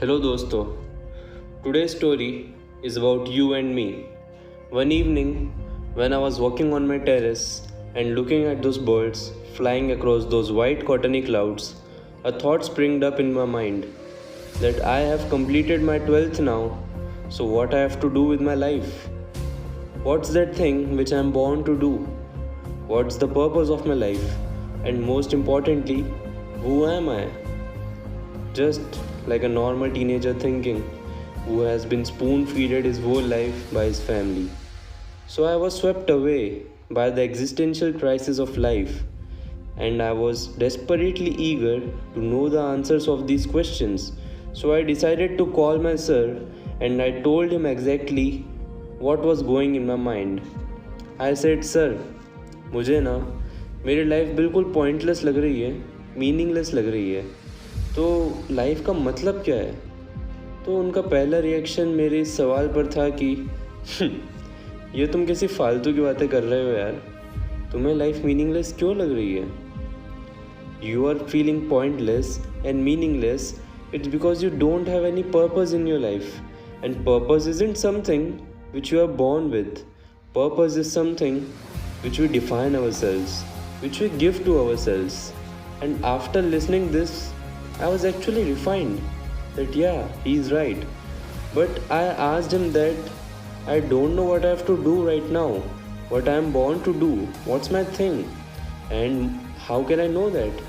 Hello दोस्तों, today's story is about you and me. One evening, when I was walking on my terrace and looking at those birds flying across those white cottony clouds, a thought sprang up in my mind that I have completed my 12th now, so what I have to do with my life? What's that thing which I am born to do? What's the purpose of my life? And most importantly, who am I? Just like a normal teenager thinking, who has been spoon fed his whole life by his family. So I was swept away by the existential crisis of life, and I was desperately eager to know the answers of these questions. So I decided to call my sir and I told him exactly what was going in my mind. I said, sir, मुझे ना मेरी life बिल्कुल pointless लग रही है, meaningless लग रही है, तो लाइफ का मतलब क्या है? तो उनका पहला रिएक्शन मेरे इस सवाल पर था कि ये तुम कैसी फालतू की बातें कर रहे हो यार, तुम्हें लाइफ मीनिंगलेस क्यों लग रही है? You are feeling pointless and meaningless, it's because you don't have any purpose in your life, and purpose isn't something which you are born with. Purpose is something which we define ourselves, which we give to ourselves. And after listening this, I was actually refined that yeah, he is right. But I asked him that I don't know what I have to do right now, what I am born to do, what's my thing, and how can I know that?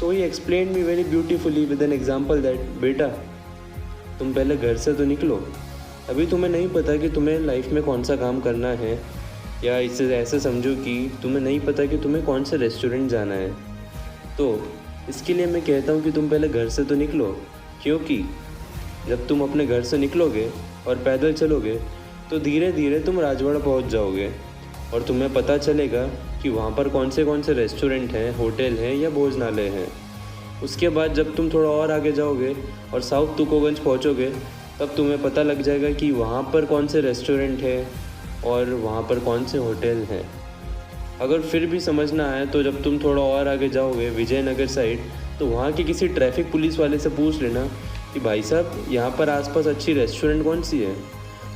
So he explained me very beautifully with an example that बेटा तुम पहले घर से तो निकलो, अभी तुम्हें नहीं पता कि तुम्हें लाइफ में कौन सा काम करना है, या इसे ऐसे समझो कि तुम्हें नहीं पता कि तुम्हें कौन से रेस्टोरेंट जाना है। तो इसके लिए मैं कहता हूँ कि तुम पहले घर से तो निकलो, क्योंकि जब तुम अपने घर से निकलोगे और पैदल चलोगे तो धीरे धीरे तुम राजवाड़ा पहुँच जाओगे और तुम्हें पता चलेगा कि वहाँ पर कौन से रेस्टोरेंट हैं, होटल हैं या भोजनालय हैं। उसके बाद जब तुम थोड़ा और आगे जाओगे और साउथ तुकोगंज पहुँचोगे, तब तुम्हें पता लग जाएगा कि वहाँ पर कौन से रेस्टोरेंट है और वहाँ पर कौन से होटल हैं। अगर फिर भी समझना आए तो जब तुम थोड़ा और आगे जाओगे विजयनगर साइड, तो वहाँ के किसी ट्रैफिक पुलिस वाले से पूछ लेना कि भाई साहब यहाँ पर आसपास अच्छी रेस्टोरेंट कौन सी है,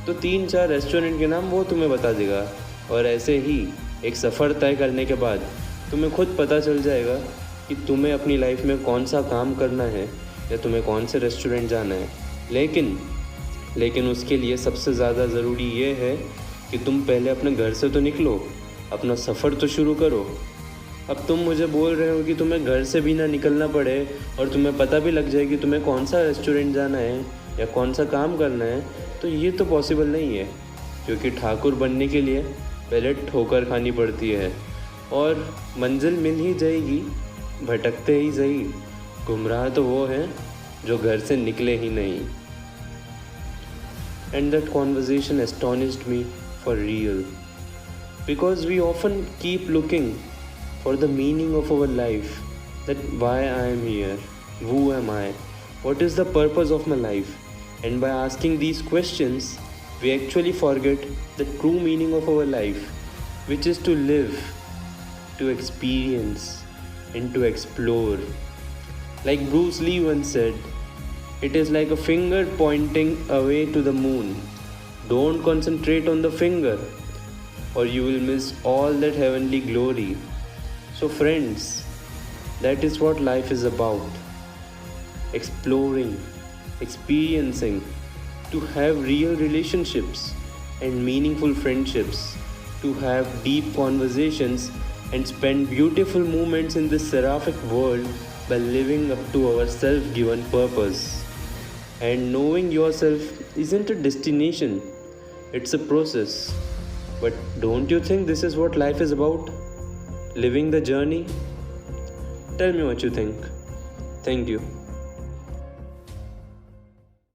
तो 3-4 रेस्टोरेंट के नाम वो तुम्हें बता देगा। और ऐसे ही एक सफ़र तय करने के बाद तुम्हें खुद पता चल जाएगा कि तुम्हें अपनी लाइफ में कौन सा काम करना है या तुम्हें कौन से रेस्टोरेंट जाना है। लेकिन उसके लिए सबसे ज़्यादा ज़रूरी ये है कि तुम पहले अपने घर से तो निकलो, अपना सफ़र तो शुरू करो। अब तुम मुझे बोल रहे हो कि तुम्हें घर से भी ना निकलना पड़े और तुम्हें पता भी लग जाए कि तुम्हें कौन सा रेस्टोरेंट जाना है या कौन सा काम करना है, तो ये तो पॉसिबल नहीं है, क्योंकि ठाकुर बनने के लिए पहले ठोकर खानी पड़ती है और मंजिल मिल ही जाएगी भटकते ही सही। गुमराह तो वो है जो घर से निकले ही नहीं। And that conversation astonished me for real, because we often keep looking for the meaning of our life, that why I am here, who am I, what is the purpose of my life, and by asking these questions we actually forget the true meaning of our life, which is to live, to experience, and to explore. Like Bruce Lee once said, it is like a finger pointing away to the moon. Don't concentrate on the finger, or you will miss all that heavenly glory. So friends, that is what life is about. Exploring, experiencing, to have real relationships and meaningful friendships, to have deep conversations and spend beautiful moments in this seraphic world by living up to our self-given purpose. And knowing yourself isn't a destination, it's a process. But don't you think this is what life is about? Living the journey? Tell me what you think. Thank you.